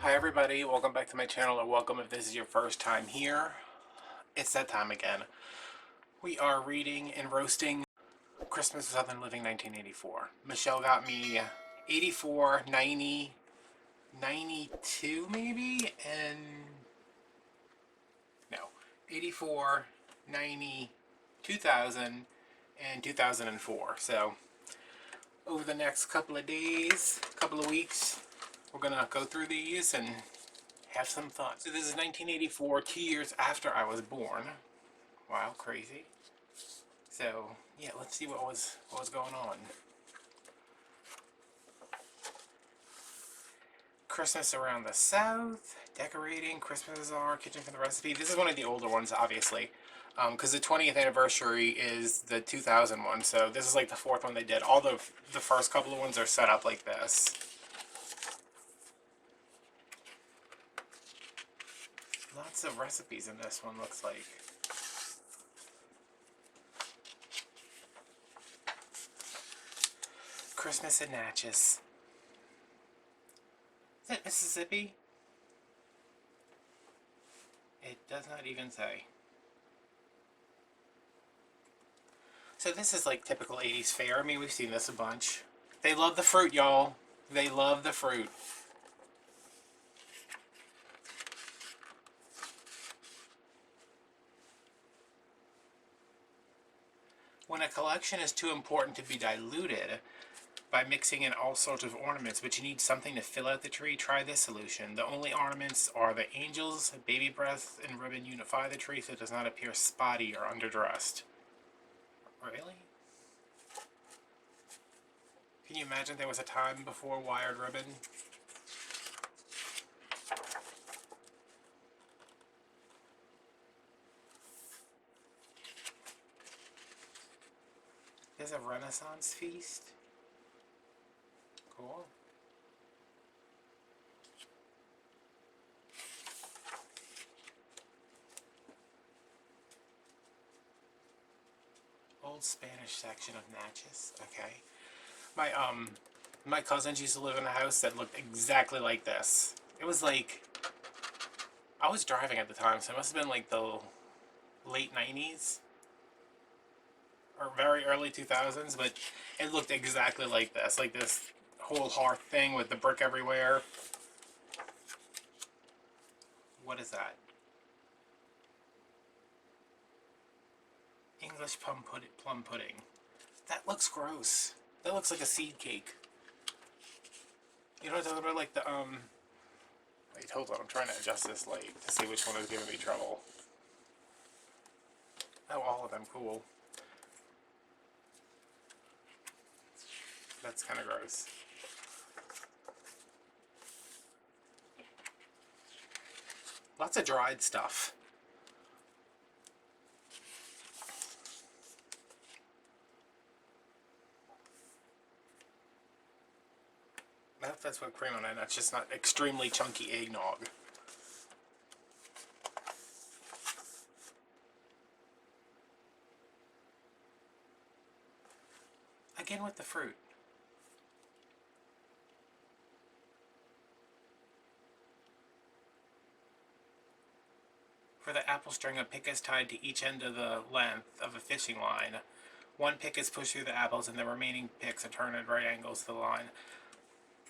Hi everybody, welcome back to my channel, or welcome if this is your first time here. It's that time again. We are reading and roasting Christmas with Southern Living 1984. Michelle got me 84, 90, 92 maybe, and no, 84, 90, 2000, and 2004. So over the next couple of days, couple of weeks, we're gonna go through these and have some fun. So this is 1984, 2 years after I was born. Wow, crazy. So yeah, let's see what was going on. Christmas around the South, decorating, Christmas are kitchen for the recipe. This is one of the older ones, obviously, because the 20th anniversary is the 2000 one. So this is like the fourth one they did. All the first couple of ones are set up like this. Lots of recipes in this one, looks like. Christmas in Natchez. Is it Mississippi? It does not even say. So this is like typical 80s fare. I mean, we've seen this a bunch. They love the fruit, y'all. They love the fruit. When a collection is too important to be diluted by mixing in all sorts of ornaments, but you need something to fill out the tree, try this solution. The only ornaments are the angels, baby breath, and ribbon unify the tree so it does not appear spotty or underdressed. Really? Can you imagine there was a time before wired ribbon? There's a Renaissance feast. Cool. Old Spanish section of Natchez. Okay. My cousins used to live in a house that looked exactly like this. It was like, I was driving at the time, so it must have been like the late 90s or very early 2000s, but it looked exactly like this whole hearth thing with the brick everywhere. What is that? English plum pudding. That looks gross. That looks like a seed cake. You know what I'm talking about? Like the, wait, hold on. I'm trying to adjust this light to see which one is giving me trouble. Oh, all of them. Cool. That's kind of gross. Lots of dried stuff. I hope that's whipped cream on it. That's just not extremely chunky eggnog. Again with the fruit. For the apple string, a pick is tied to each end of the length of a fishing line. One pick is pushed through the apples, and the remaining picks are turned at right angles to the line.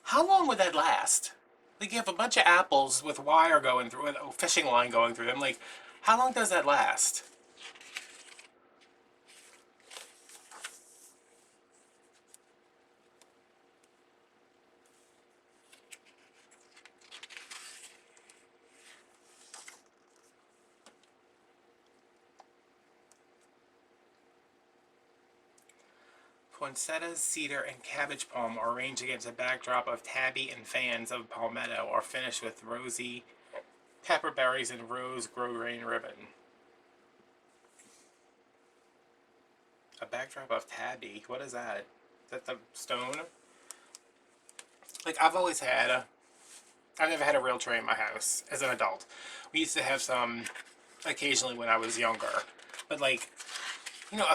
How long would that last? Like, you have a bunch of apples with wire going through it, a fishing line going through them. Like, how long does that last? Poinsettias, cedar, and cabbage palm are arranged against a backdrop of tabby and fans of palmetto, are finished with rosy pepperberries and rose grosgrain ribbon. A backdrop of tabby? What is that? Is that the stone? Like, I've never had a real tree in my house as an adult. We used to have some occasionally when I was younger. But, like, you know,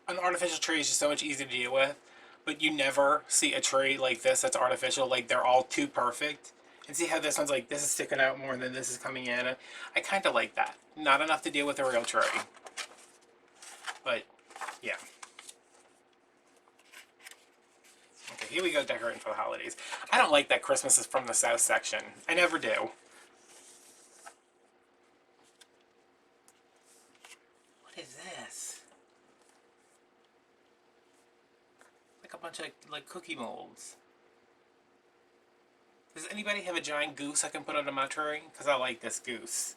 an artificial tree is just so much easier to deal with. But you never see a tree like this that's artificial. Like, they're all too perfect. And see how this one's like, this is sticking out more than this is coming in? I kind of like that. Not enough to deal with a real tree. But, yeah. Okay, here we go decorating for the holidays. I don't like that Christmas is from the South section. I never do. What is this? Like a bunch of like cookie molds. Does anybody have a giant goose I can put under my tree? Because I like this goose.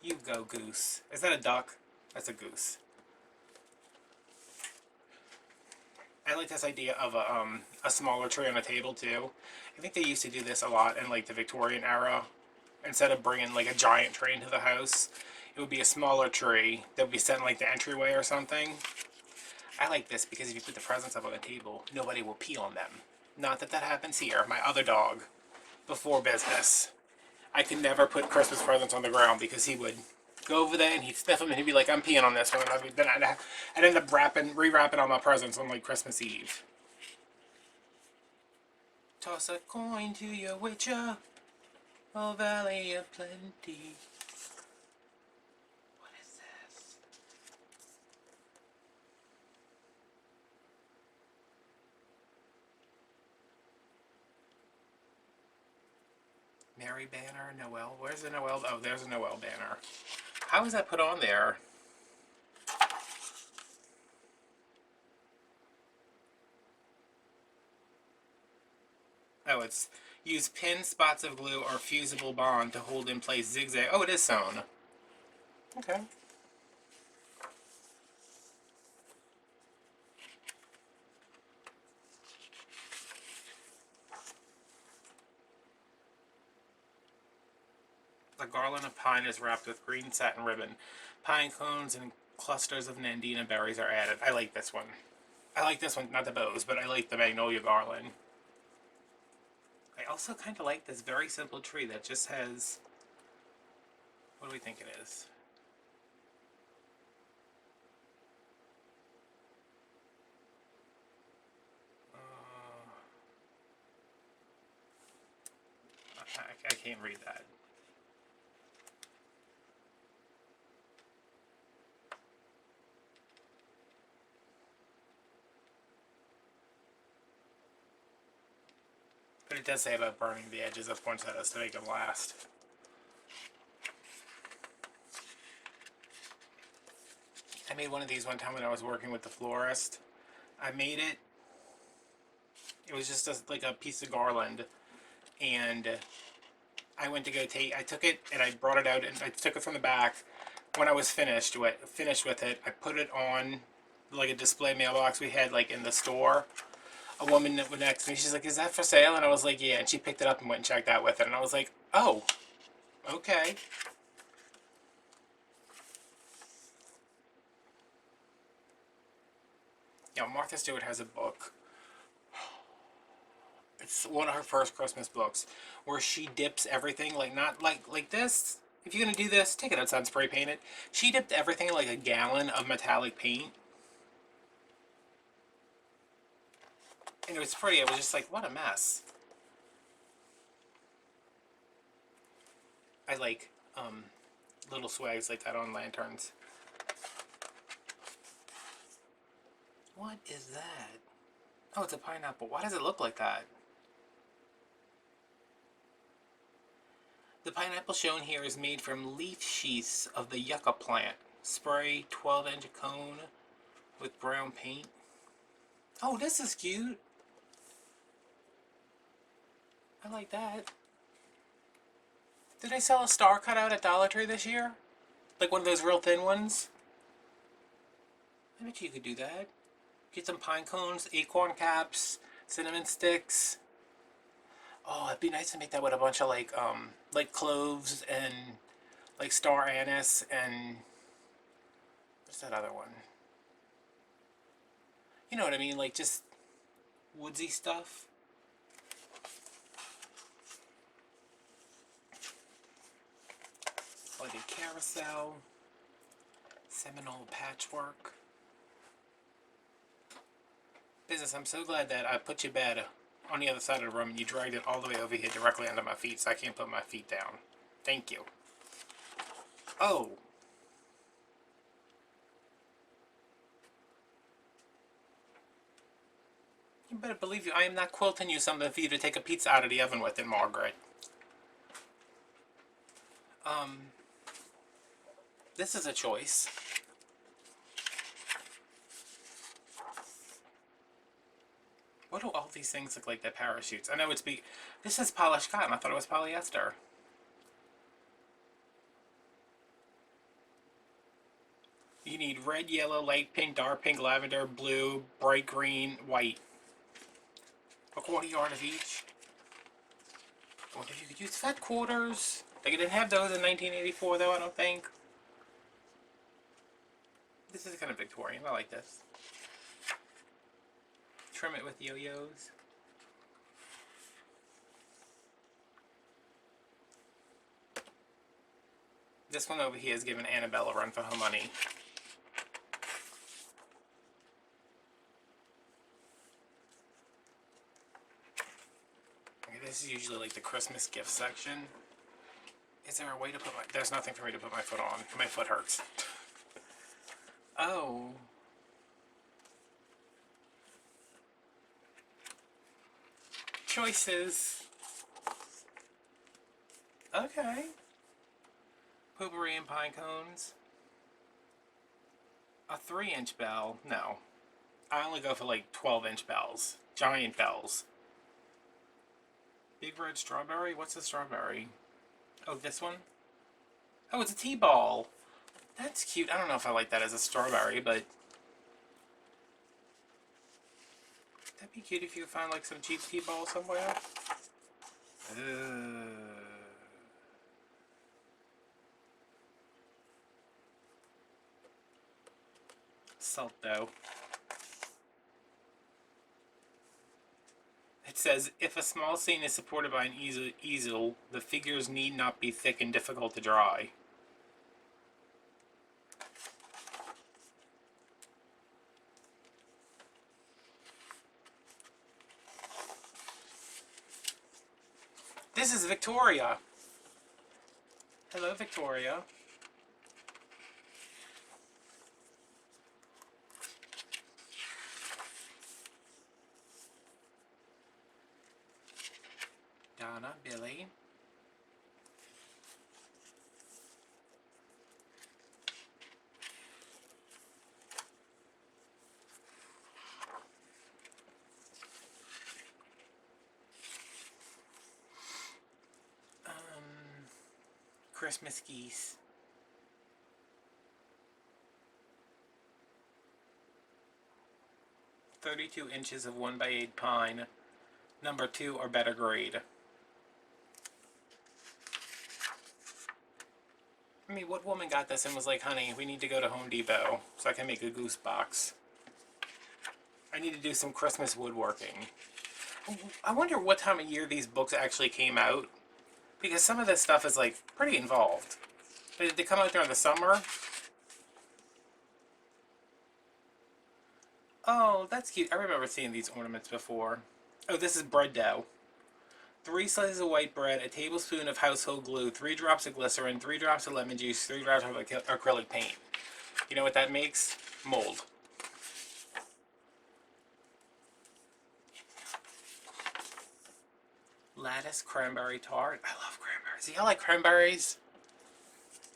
You go, goose. Is that a duck? That's a goose. I like this idea of a smaller tree on a table too. I think they used to do this a lot in like the Victorian era. Instead of bringing like a giant tree into the house, it would be a smaller tree that would be set in like the entryway or something. I like this because if you put the presents up on the table, nobody will pee on them. Not that that happens here. My other dog, before business, I could never put Christmas presents on the ground because he would go over there and he'd sniff them and he'd be like, I'm peeing on this one. And then I'd end up rewrapping all my presents on like Christmas Eve. Toss a coin to your witcher, oh valley of plenty. What is this? Mary banner, Noel. Where's the Noel? Oh, there's a Noel banner. How is that put on there? Oh, it's use pin, spots of glue, or fusible bond to hold in place zigzag. Oh, it is sewn. Okay. The garland of pine is wrapped with green satin ribbon. Pine cones and clusters of nandina berries are added. I like this one. I like this one, not the bows, but I like the magnolia garland. I also kind of like this very simple tree that just has... What do we think it is? I can't read that. But it does say about burning the edges of poinsettias to make them last. I made one of these one time when I was working with the florist. I made it. It was just like a piece of garland. And I went to go I took it and I brought it out and I took it from the back. When I was finished with it, I put it on like a display mailbox we had like in the store. A woman that was next to me, she's like, is that for sale? And I was like, yeah. And she picked it up and went and checked out with it. And I was like, oh, okay. Yeah, Martha Stewart has a book. It's one of her first Christmas books where she dips everything, like not like this. If you're gonna do this, take it outside and spray paint it. She dipped everything in like a gallon of metallic paint. And it was pretty. I was just like, what a mess. I like little swags like that on lanterns. What is that? Oh, it's a pineapple. Why does it look like that? The pineapple shown here is made from leaf sheaths of the yucca plant. Spray 12-inch cone with brown paint. Oh, this is cute. I like that. Did I sell a star cutout at Dollar Tree this year? Like one of those real thin ones? I bet you could do that. Get some pine cones, acorn caps, cinnamon sticks. Oh, it'd be nice to make that with a bunch of like cloves and like star anise and what's that other one? You know what I mean? Like just woodsy stuff. Like a carousel, Seminole patchwork. Business, I'm so glad that I put you bed on the other side of the room and you dragged it all the way over here directly under my feet, so I can't put my feet down. Thank you. Oh. You better believe you, I am not quilting you something for you to take a pizza out of the oven with it, Margaret. This is a choice. What do all these things look like? They're parachutes. I know it's this is polished cotton. I thought it was polyester. You need red, yellow, light pink, dark pink, lavender, blue, bright green, white. A quarter yard of each. I wonder if you could use fat quarters. They didn't have those in 1984 though, I don't think. This is kind of Victorian. I like this. Trim it with yo-yos. This one over here is giving Annabelle a run for her money. Okay, this is usually like the Christmas gift section. Is there a way to put my... There's nothing for me to put my foot on. My foot hurts. Oh. Choices. Okay. Potpourri and pine cones. A 3-inch bell? No. I only go for like 12-inch bells. Giant bells. Big red strawberry? What's a strawberry? Oh, this one? Oh, it's a T-ball. That's cute. I don't know if I like that as a strawberry, but... That'd be cute if you found like some cheap T-ball somewhere. Salt dough. It says, if a small scene is supported by an easel, the figures need not be thick and difficult to dry. This is Victoria. Hello, Victoria. Donna, Billy. Christmas geese. .32 inches of 1x8 pine, number 2 or better grade. I mean, what woman got this and was like, honey, we need to go to Home Depot so I can make a goose box. I need to do some Christmas woodworking. I wonder what time of year these books actually came out, because some of this stuff is like pretty involved. Did they come out during the summer? Oh, that's cute. I remember seeing these ornaments before. Oh, this is bread dough. 3 slices of white bread, a tablespoon of household glue, 3 drops of glycerin, 3 drops of lemon juice, 3 drops of acrylic paint. You know what that makes? Mold. Lattice cranberry tart. I love cranberries. Do y'all like cranberries?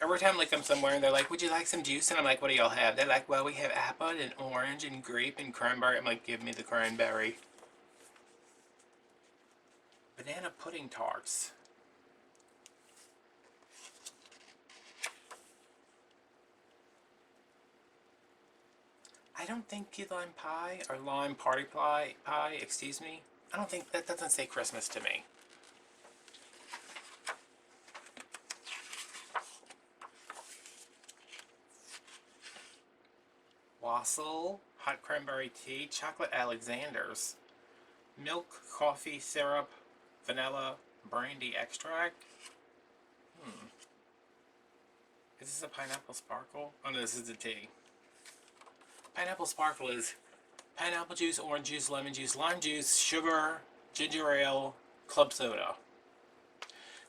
Every time I like them somewhere and they're like, would you like some juice? And I'm like, what do y'all have? They're like, well, we have apple and orange and grape and cranberry. I'm like, give me the cranberry. Banana pudding tarts. I don't think key lime pie or lime party pie, excuse me. I don't think that doesn't say Christmas to me. Wassail, hot cranberry tea, chocolate Alexander's, milk, coffee, syrup, vanilla, brandy extract. Is this a pineapple sparkle? Oh no, this is the tea. Pineapple sparkle is pineapple juice, orange juice, lemon juice, lime juice, sugar, ginger ale, club soda.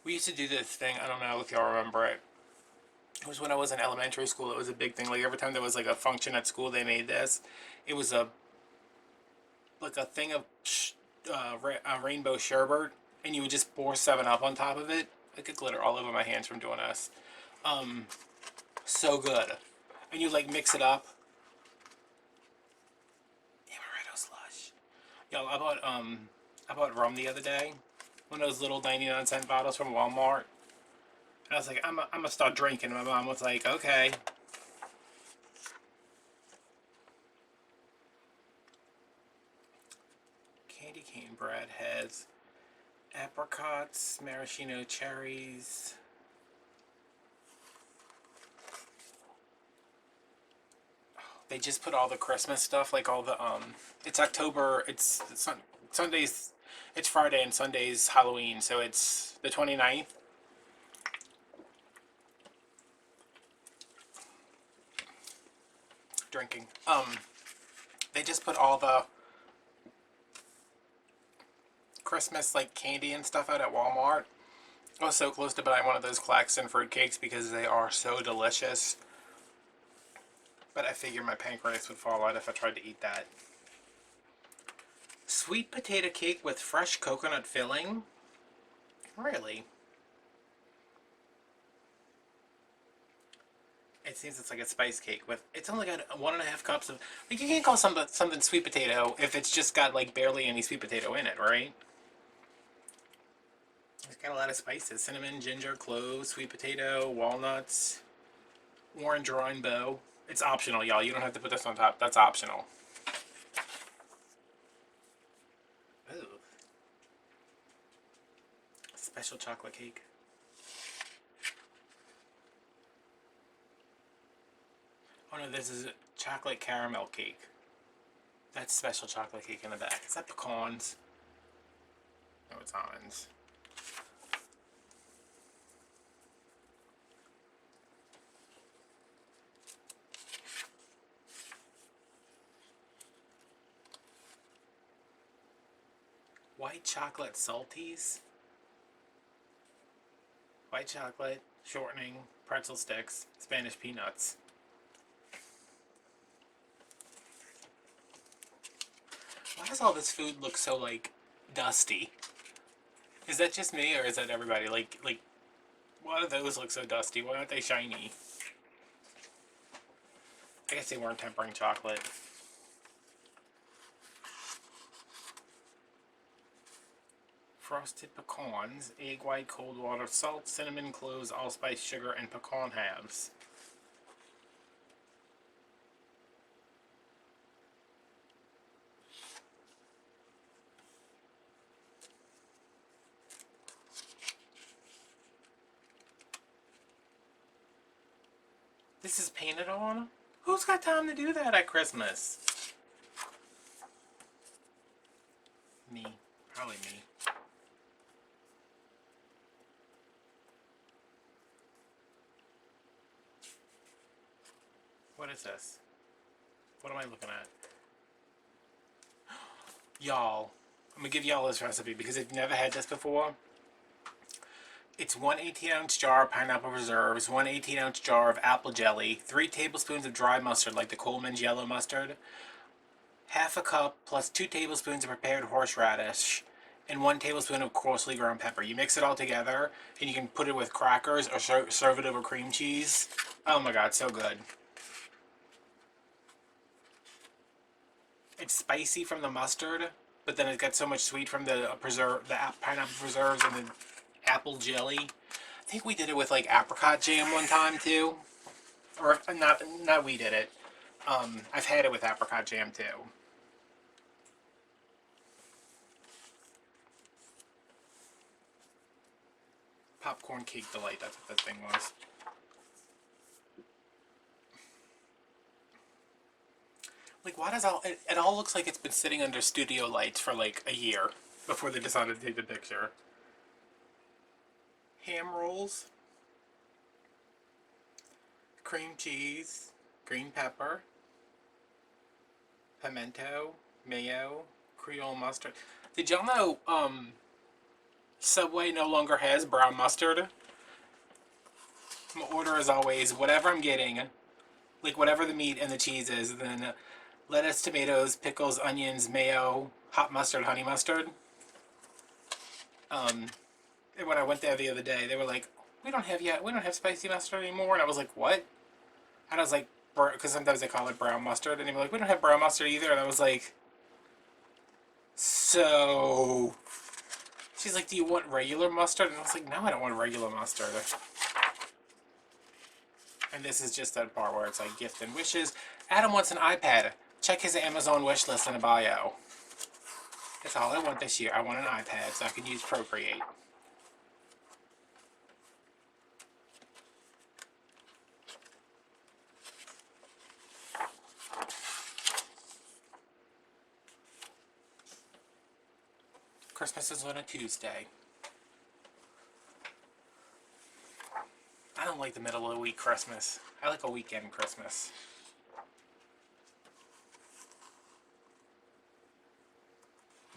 We used to do this thing, I don't know if y'all remember it. It was when I was in elementary school, it was a big thing. Like every time there was like a function at school, they made this. It was like a thing of a rainbow sherbet, and you would just pour 7 Up on top of it. I could glitter all over my hands from doing this. Um, so good. And you like mix it up. Amaretto slush. Yo, I bought rum the other day. One of those little 99-cent bottles from Walmart. And I was like, I'm gonna start drinking. And my mom was like, okay. Candy cane bread has apricots, maraschino cherries. They just put all the Christmas stuff, like all the it's October, Sunday's, it's Friday and Sunday's Halloween, so it's the 29th. Drinking. They just put all the Christmas like candy and stuff out at Walmart. I was so close to buying one of those Claxton fruit cakes because they are so delicious. But I figured my pancreas would fall out if I tried to eat that. Sweet potato cake with fresh coconut filling? Really? It seems it's like a spice cake with, it's only got 1.5 cups of, like you can't call something sweet potato if it's just got like barely any sweet potato in it, right? It's got a lot of spices: cinnamon, ginger, cloves, sweet potato, walnuts, orange rainbow. It's optional, y'all. You don't have to put this on top. That's optional. Ooh. Special chocolate cake. Oh no, this is a chocolate caramel cake. That's special chocolate cake in the back. Is that pecans? No, it's almonds. White chocolate salties. White chocolate, shortening, pretzel sticks, Spanish peanuts. Why does all this food look so like dusty? Is that just me or is that everybody? Like why do those look so dusty? Why aren't they shiny? I guess they weren't tempering chocolate. Frosted pecans, egg white, cold water, salt, cinnamon, cloves, allspice, sugar, and pecan halves. This is painted on? Who's got time to do that at Christmas? Me. Probably me. What is this? What am I looking at? Y'all, I'm gonna give y'all this recipe because if you've never had this before, it's 1 18-ounce jar of pineapple preserves, 1 18-ounce jar of apple jelly, 3 tablespoons of dry mustard like the Coleman's yellow mustard, half a cup plus 2 tablespoons of prepared horseradish, and 1 tablespoon of coarsely ground pepper. You mix it all together and you can put it with crackers or serve it over cream cheese. Oh my god, so good. It's spicy from the mustard, but then it gets so much sweet from the pineapple preserves and the apple jelly. I think we did it with like apricot jam one time too, or not we did it. I've had it with apricot jam too. Popcorn cake delight. That's what that thing was. Like, why does it all looks like it's been sitting under studio lights for like a year before they decided to take the picture. Ham rolls, cream cheese, green pepper, pimento, mayo, Creole mustard. Did y'all know Subway no longer has brown mustard? My order is always whatever I'm getting, like whatever the meat and the cheese is, then lettuce, tomatoes, pickles, onions, mayo, hot mustard, honey mustard. And when I went there the other day, they were like, we don't have spicy mustard anymore. And I was like, what? And I was like, because sometimes they call it brown mustard. And they were like, we don't have brown mustard either. And I was like, so... She's like, do you want regular mustard? And I was like, no, I don't want regular mustard. And this is just that part where it's like gift and wishes. Adam wants an iPad. Check his Amazon wish list in the bio. That's all I want this year. I want an iPad so I can use Procreate. Christmas is on a Tuesday. I don't like the middle of the week Christmas. I like a weekend Christmas.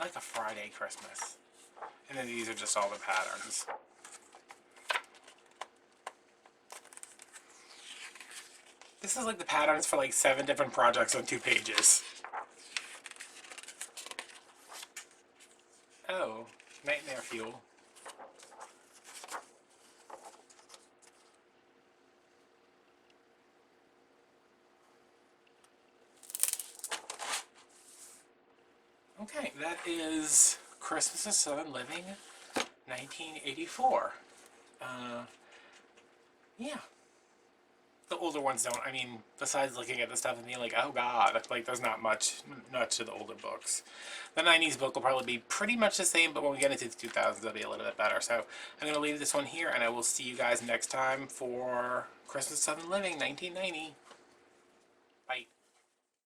I like a Friday Christmas. And then these are just all the patterns. This is like the patterns for like 7 different projects on 2 pages. Oh, nightmare fuel. Okay, that is Christmas of Southern Living, 1984. Yeah. The older ones don't, I mean, besides looking at the stuff and being like, oh god, like there's not much to the older books. The 90s book will probably be pretty much the same, but when we get into the 2000s, it'll be a little bit better. So I'm going to leave this one here, and I will see you guys next time for Christmas Southern Living, 1990.